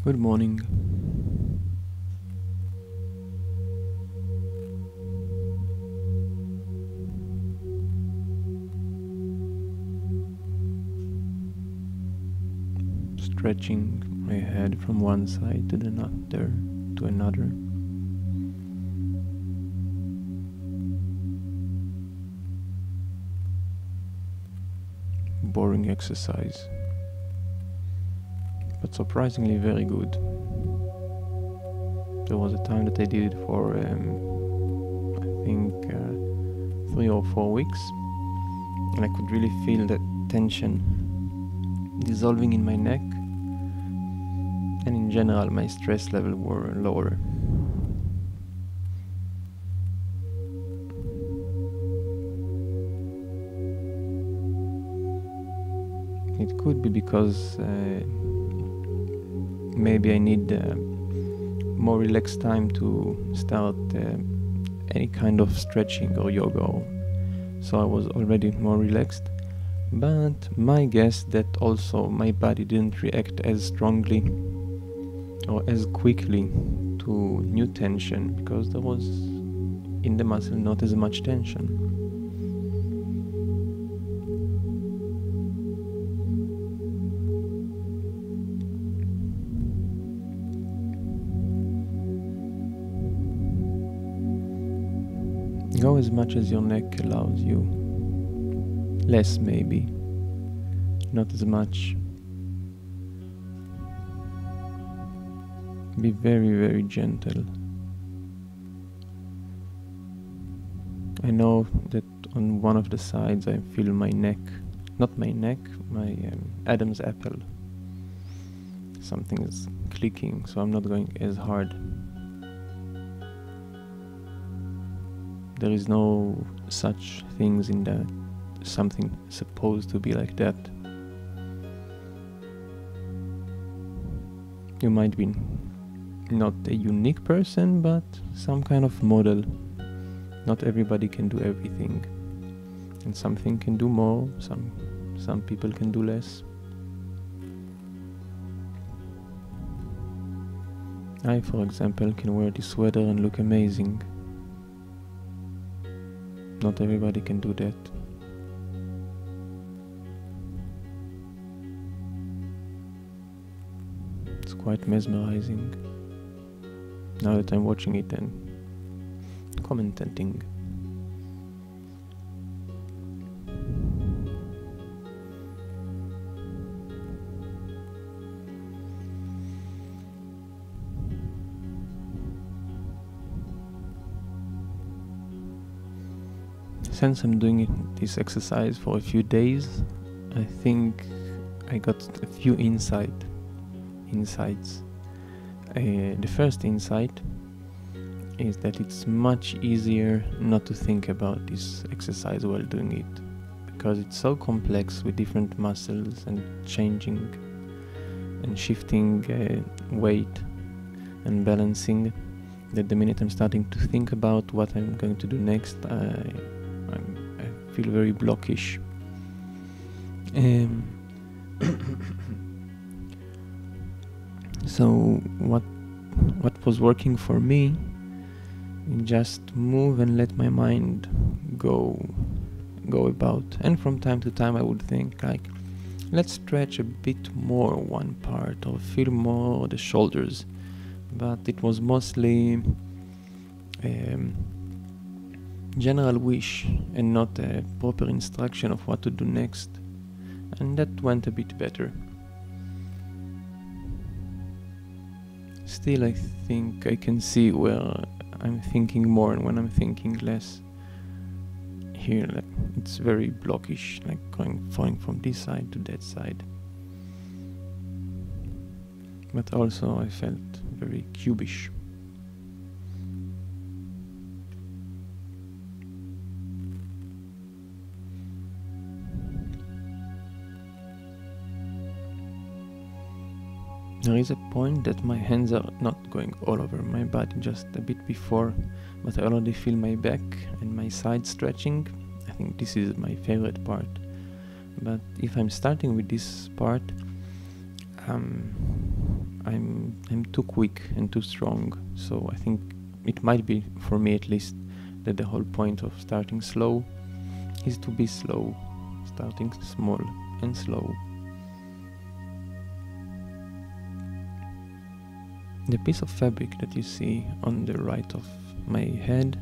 Good morning. Stretching my head from one side to another. Boring exercise, but surprisingly very good. There was a time that I did it for I think 3 or 4 weeks, and I could really feel that tension dissolving in my neck, and in general my stress level were lower. It could be because maybe I need more relaxed time to start any kind of stretching or yoga, so I was already more relaxed. But my guess that also my body didn't react as strongly or as quickly to new tension, because there was in the muscle not as much tension. Go as much as your neck allows you. Less maybe, not as much. Be very, very gentle. I know that on one of the sides I feel my neck, not my neck, my Adam's apple. Something is clicking, so I'm not going as hard. There is no such things in that. Something supposed to be like that. You might be not a unique person, but some kind of model. Not everybody can do everything, and something can do more, some people can do less. I, for example, can wear this sweater and look amazing. Not everybody can do that. It's quite mesmerizing now that I'm watching it and commentating. Since I'm doing this exercise for a few days, I think I got a few insights. The first insight is that it's much easier not to think about this exercise while doing it, because it's so complex with different muscles and changing and shifting weight and balancing, that the minute I'm starting to think about what I'm going to do next, I feel very blockish. So what was working for me, just move and let my mind go about. And from time to time I would think like, let's stretch a bit more one part or feel more the shoulders. But it was mostly general wish and not a proper instruction of what to do next, and that went a bit better. Still, I think I can see where I'm thinking more and when I'm thinking less. Here, like, it's very blockish, like falling from this side to that side. But also I felt very cubish. There is a point that my hands are not going all over my body, just a bit before, but I already feel my back and my side stretching. I think this is my favorite part. But if I'm starting with this part, I'm too quick and too strong. So I think it might be, for me at least, that the whole point of starting slow is to be slow, starting small and slow. The piece of fabric that you see on the right of my head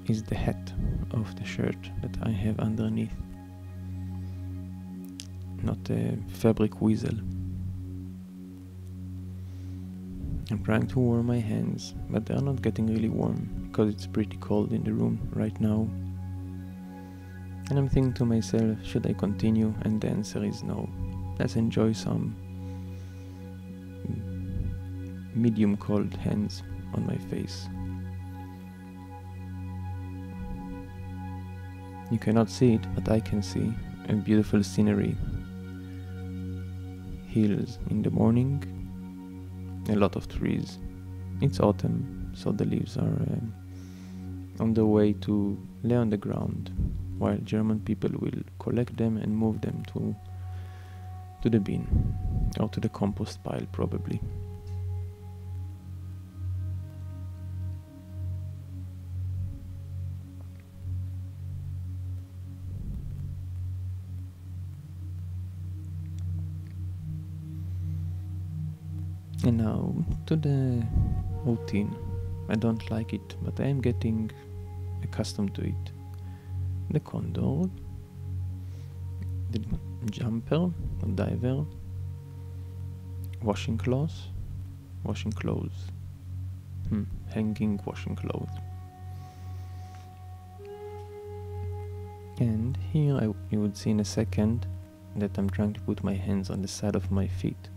is the hat of the shirt that I have underneath, not a fabric weasel. I'm trying to warm my hands, but they are not getting really warm because it's pretty cold in the room right now. And I'm thinking to myself, should I continue? And the answer is no. Let's enjoy some medium cold hands on my face. You cannot see it, but I can see a beautiful scenery. Hills in the morning, a lot of trees. It's autumn, so the leaves are on the way to lay on the ground, while German people will collect them and move them to the bin, or to the compost pile probably. And now to the routine. I don't like it, but I am getting accustomed to it. The condor, the jumper, or diver, washing clothes, hanging washing clothes. And here you would see in a second that I'm trying to put my hands on the side of my feet.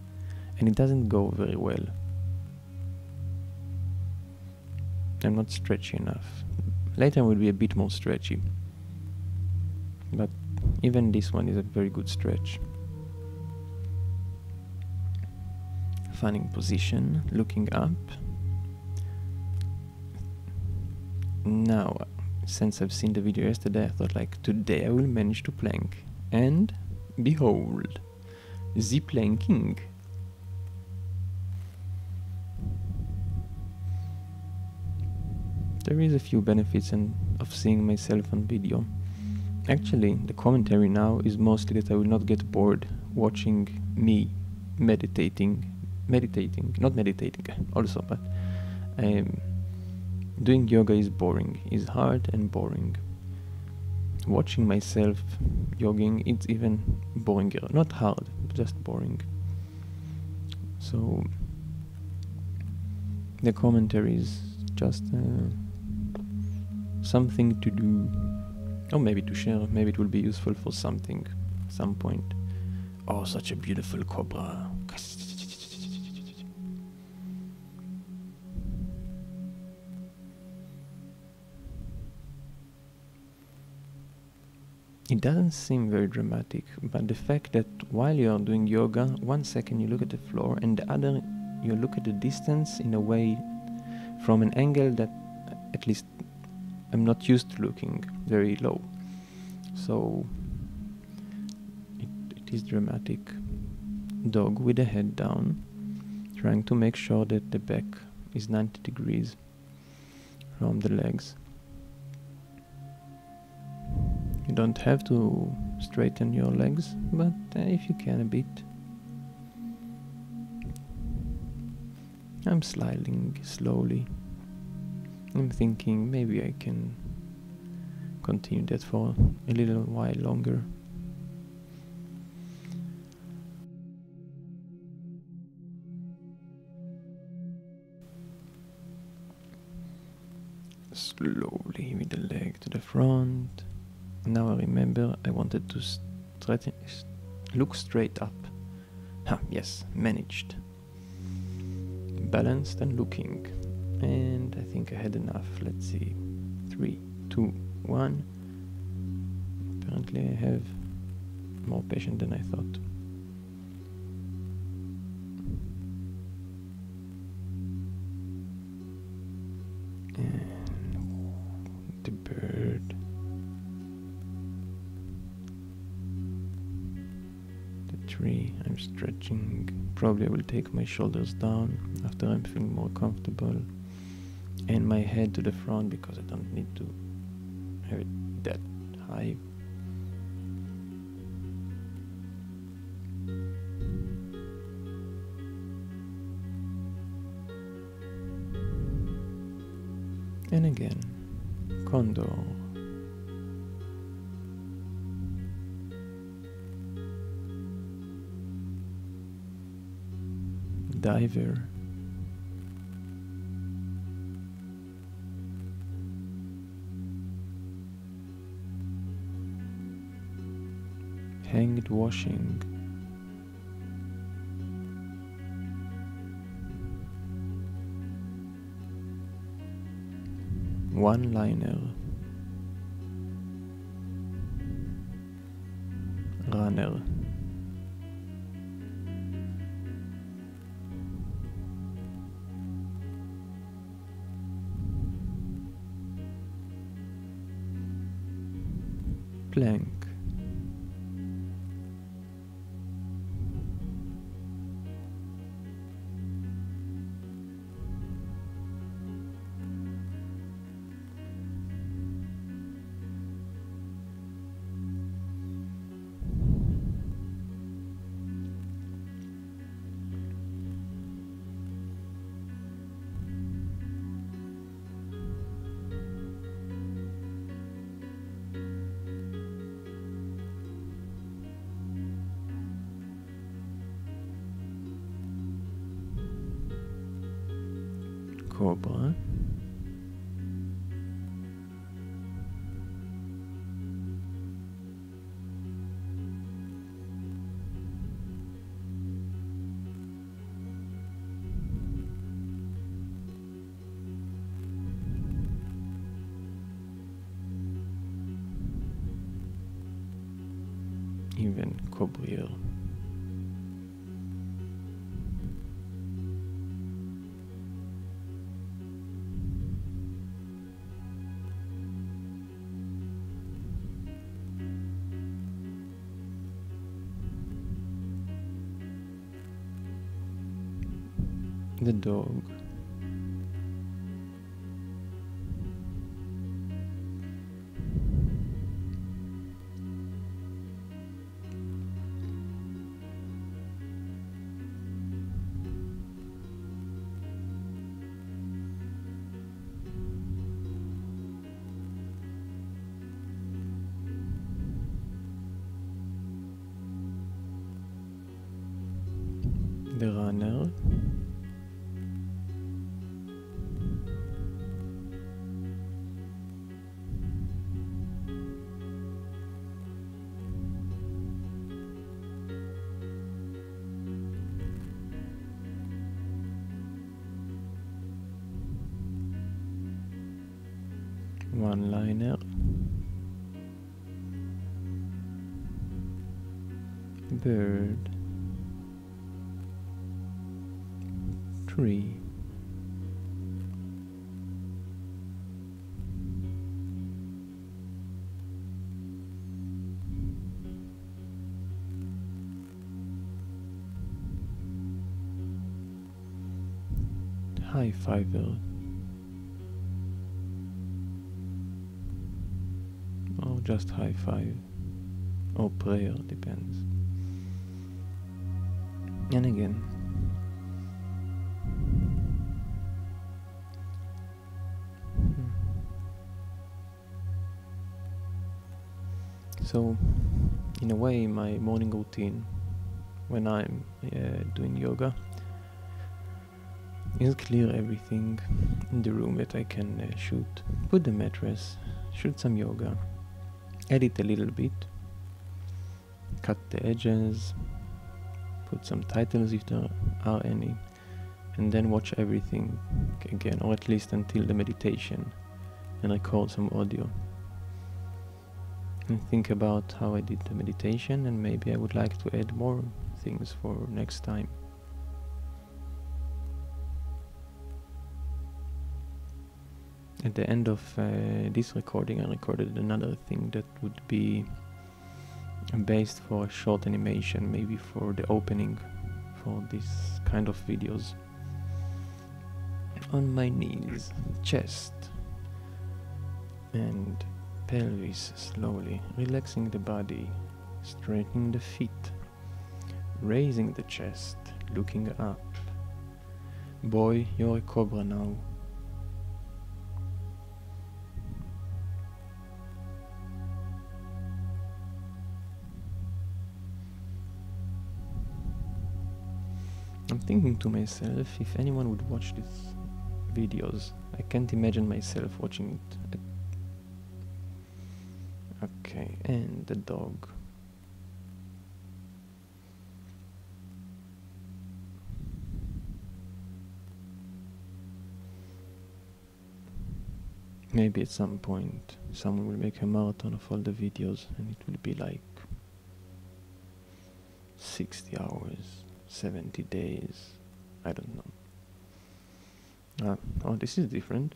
And it doesn't go very well. I'm not stretchy enough. Later I will be a bit more stretchy. But even this one is a very good stretch. Finding position, looking up. Now, since I've seen the video yesterday, I thought like, today I will manage to plank. And behold, the planking. There is a few benefits of seeing myself on video. Actually, the commentary now is mostly that I will not get bored watching me meditating, not meditating also, but doing yoga is boring, is hard and boring. Watching myself jogging, it's even boringer, not hard, just boring. So the commentary is just something to do, or maybe to share. Maybe it will be useful for something, some point. Oh, such a beautiful cobra. It doesn't seem very dramatic, but the fact that while you are doing yoga, 1 second you look at the floor and the other you look at the distance in a way from an angle that at least I'm not used to looking very low. So it is dramatic. Dog with the head down, trying to make sure that the back is 90 degrees from the legs. You don't have to straighten your legs, but if you can a bit. I'm sliding slowly. I'm thinking maybe I can continue that for a little while longer. Slowly with the leg to the front. Now I remember I wanted to look straight up. Yes, managed. Balanced and looking. And I think I had enough. Let's see. 3, 2, 1. Apparently I have more patience than I thought. And the bird. The tree. I'm stretching. Probably I will take my shoulders down after I'm feeling more comfortable, and my head to the front because I don't need to have it that high. And again, condor. Diver. Hanged washing. One-liner. Runner. Plank. Cobra. Even cobrier. The dog. The runner. One-liner. Bird. Tree. High fiver. Or just high five. Or prayer, depends. And again. So, in a way, my morning routine when I'm doing yoga is clear everything in the room that I can shoot. Put the mattress, shoot some yoga, edit a little bit, cut the edges, put some titles if there are any, and then watch everything again, or at least until the meditation, and record some audio. And think about how I did the meditation, and maybe I would like to add more things for next time. At the end of this recording, I recorded another thing that would be based for a short animation, maybe for the opening for this kind of videos. On my knees, chest and pelvis slowly, relaxing the body, straightening the feet, raising the chest, looking up. Boy, you're a cobra now. I'm thinking to myself, if anyone would watch these videos, I can't imagine myself watching it. Okay, and the dog. Maybe at some point someone will make a marathon of all the videos and it will be like 60 hours, 70 days, I don't know. Oh, this is different.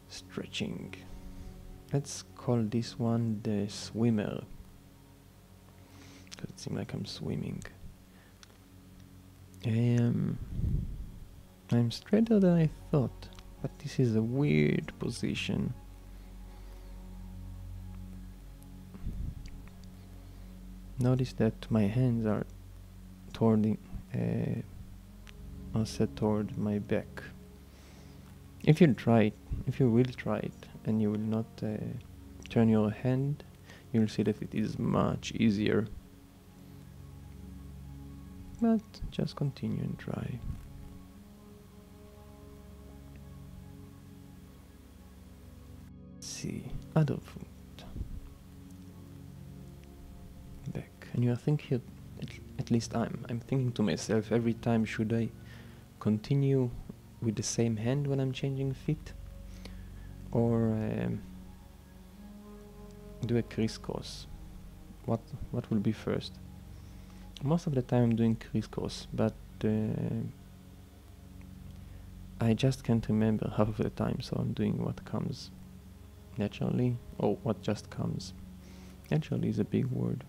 Stretching. Let's call this one the swimmer, because it seems like I'm swimming. I'm straighter than I thought, but this is a weird position. Notice that my hands are set toward my back. If you will try it and you will not turn your hand, you will see that it is much easier. But just continue and try. Let's see, other foot, back, and you are thinking, at least I'm thinking to myself every time, should I continue with the same hand when I'm changing feet, or do a crisscross? What will be first? Most of the time I'm doing crisscross, but I just can't remember half of the time, so I'm doing what comes naturally, or what just comes. Naturally is a big word.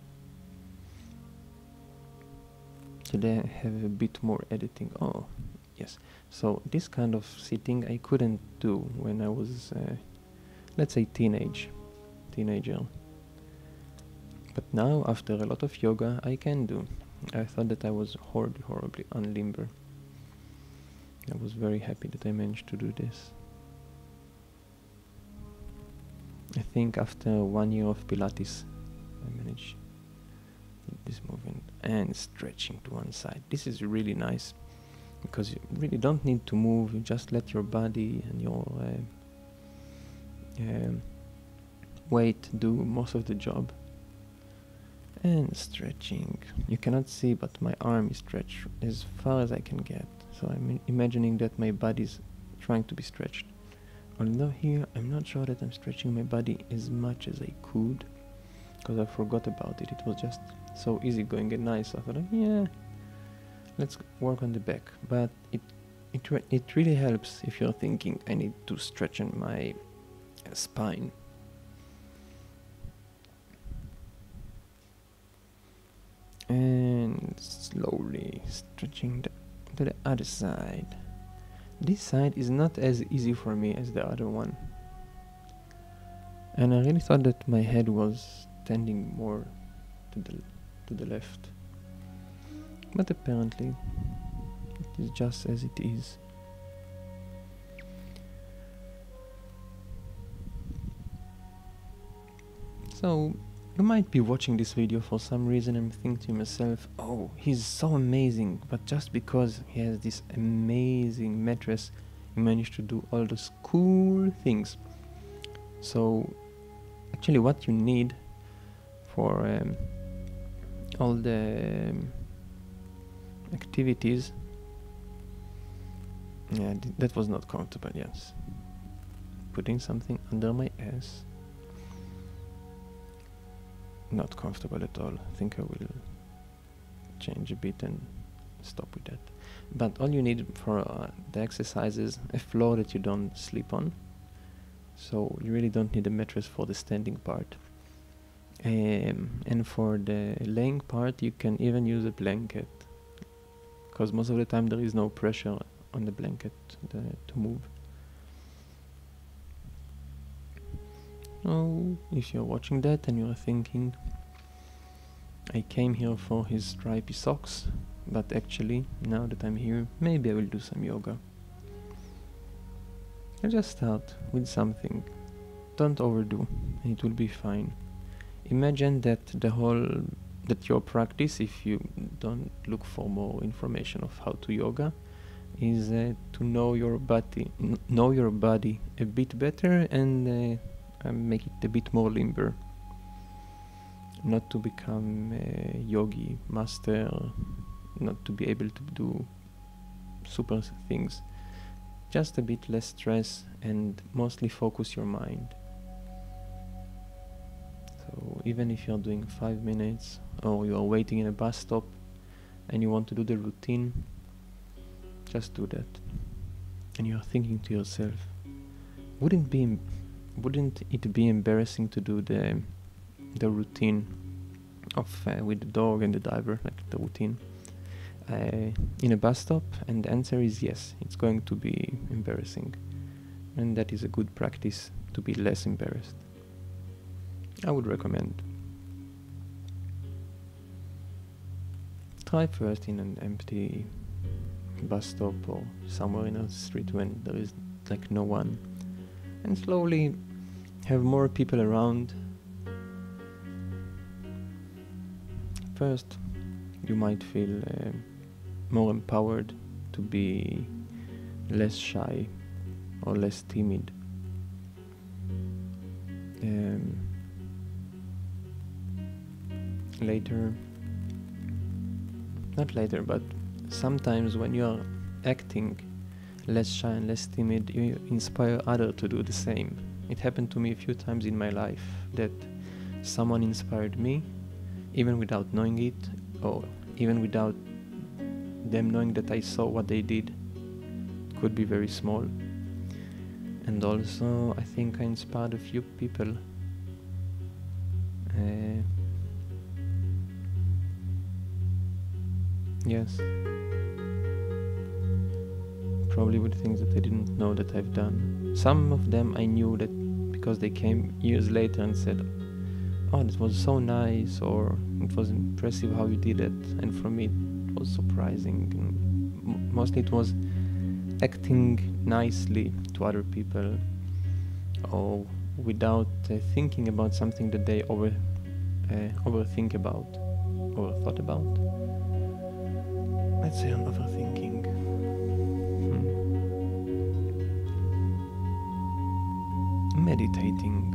Today I have a bit more editing. Oh, yes. So this kind of sitting I couldn't do when I was, let's say, teenager. But now, after a lot of yoga, I can do. I thought that I was horribly unlimber. I was very happy that I managed to do this. I think after 1 year of Pilates, I managed this movement and stretching to one side. This is really nice, because you really don't need to move. You just let your body and your weight do most of the job. And stretching. You cannot see, but my arm is stretched as far as I can get. So I'm imagining that my body is trying to be stretched. Although here, I'm not sure that I'm stretching my body as much as I could, because I forgot about it. It was just so easy going and nice. I thought, yeah, let's work on the back. But it really helps if you're thinking, I need to stretch on my spine. And slowly stretching to the other side. This side is not as easy for me as the other one, and I really thought that my head was tending more to the left, but apparently it is just as it is. So you might be watching this video for some reason and think to yourself, oh, he's so amazing, but just because he has this amazing mattress, he managed to do all those cool things. So actually what you need for all the activities, yeah, that was not comfortable, yes. Putting something under my ass. Not comfortable at all. I think I will change a bit and stop with that. But all you need for the exercise is a floor that you don't sleep on. So you really don't need a mattress for the standing part. And for the laying part, you can even use a blanket, because most of the time there is no pressure on the blanket to move. So if you're watching that and you're thinking, I came here for his stripy socks, but actually now that I'm here, maybe I will do some yoga. And just start with something. Don't overdo, and it will be fine. Imagine that your practice, if you don't look for more information of how to yoga, is to know your body a bit better and make it a bit more limber. Not to become a yogi master, not to be able to do super things. Just a bit less stress and mostly focus your mind. So even if you're doing 5 minutes or you're waiting in a bus stop and you want to do the routine, just do that. And you're thinking to yourself, wouldn't it be embarrassing to do the routine of with the dog and the diver, like the routine in a bus stop? And the answer is yes, it's going to be embarrassing, and that is a good practice to be less embarrassed. I would recommend. Try first in an empty bus stop or somewhere in a street when there is like no one, and slowly have more people around. First, you might feel more empowered to be less shy or less timid. Not later, but sometimes when you are acting less shy and less timid, you inspire others to do the same. It happened to me a few times in my life that someone inspired me, even without knowing it, or even without them knowing that I saw what they did. It could be very small. And also, I think I inspired a few people. Yes. Probably with things that I didn't know that I've done. Some of them I knew that because they came years later and said, oh, this was so nice, or it was impressive how you did it. And for me it was surprising. And mostly it was acting nicely to other people, or without thinking about something that they overthink about or thought about. Let's say I'm overthinking. Meditating.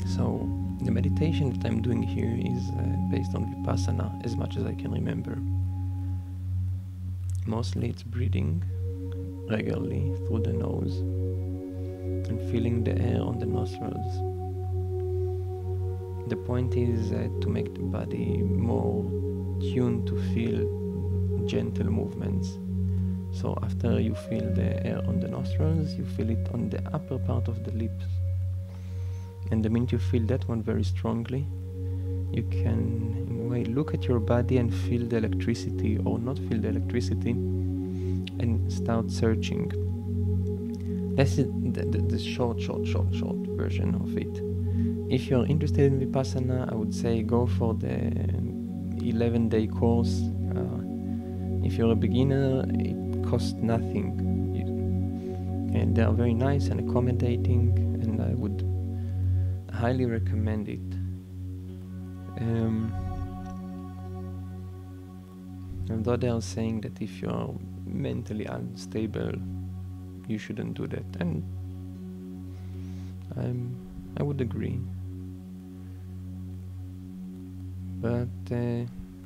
So the meditation that I'm doing here is based on Vipassana, as much as I can remember. Mostly it's breathing regularly through the nose and feeling the air on the nostrils. The point is to make the body more tuned to feel gentle movements. So after you feel the air on the nostrils, you feel it on the upper part of the lips. And the minute you feel that one very strongly, you can in a way look at your body and feel the electricity or not feel the electricity and start searching. That's the short version of it. If you're interested in Vipassana, I would say go for the 11-day course. If you're a beginner, it costs nothing. And they are very nice and accommodating, and I would highly recommend it. Although they are saying that if you are mentally unstable, you shouldn't do that, and I would agree. But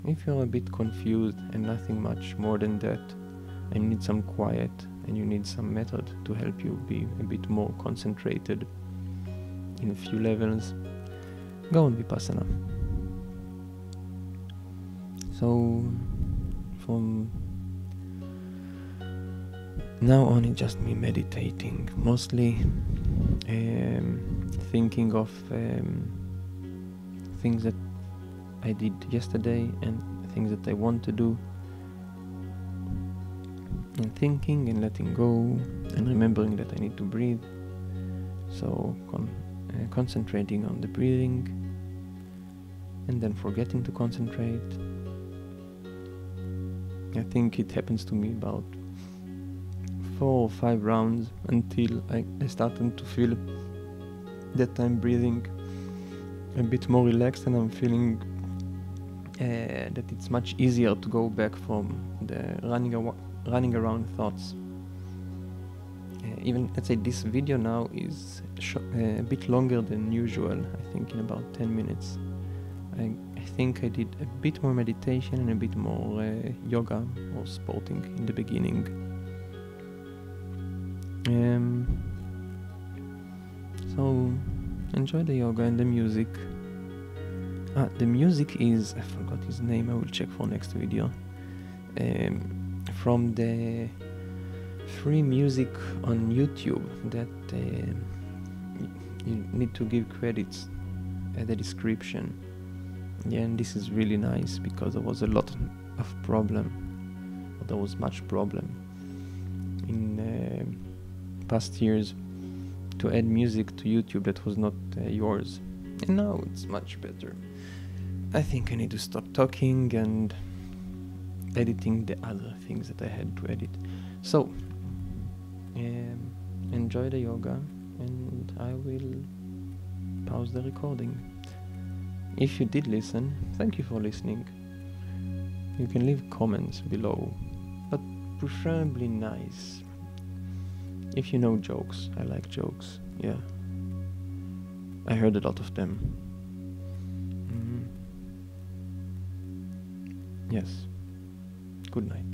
if you're a bit confused and nothing much more than that, and you need some quiet and you need some method to help you be a bit more concentrated in a few levels, go on Vipassana. So from now on, it's just me meditating, mostly thinking of things that I did yesterday and things that I want to do, and thinking and letting go and remembering that I need to breathe. So concentrating on the breathing and then forgetting to concentrate. I think it happens to me about 4 or 5 rounds until I started to feel that I'm breathing a bit more relaxed, and I'm feeling that it's much easier to go back from the running around thoughts. Even, let's say, this video now is a bit longer than usual, I think in about 10 minutes. I think I did a bit more meditation and a bit more yoga or sporting in the beginning. So enjoy the yoga and the music. The music is, I forgot his name, I will check for next video. From the free music on YouTube that you need to give credits at the description. Yeah, and this is really nice because there was a lot of problem, or there was much problem in past years to add music to YouTube that was not yours, and now it's much better. I think I need to stop talking and editing the other things that I had to edit. So enjoy the yoga, and I will pause the recording. If you did listen, thank you for listening. You can leave comments below, but preferably nice. If you know jokes, I like jokes, yeah. I heard a lot of them. Yes. Good night.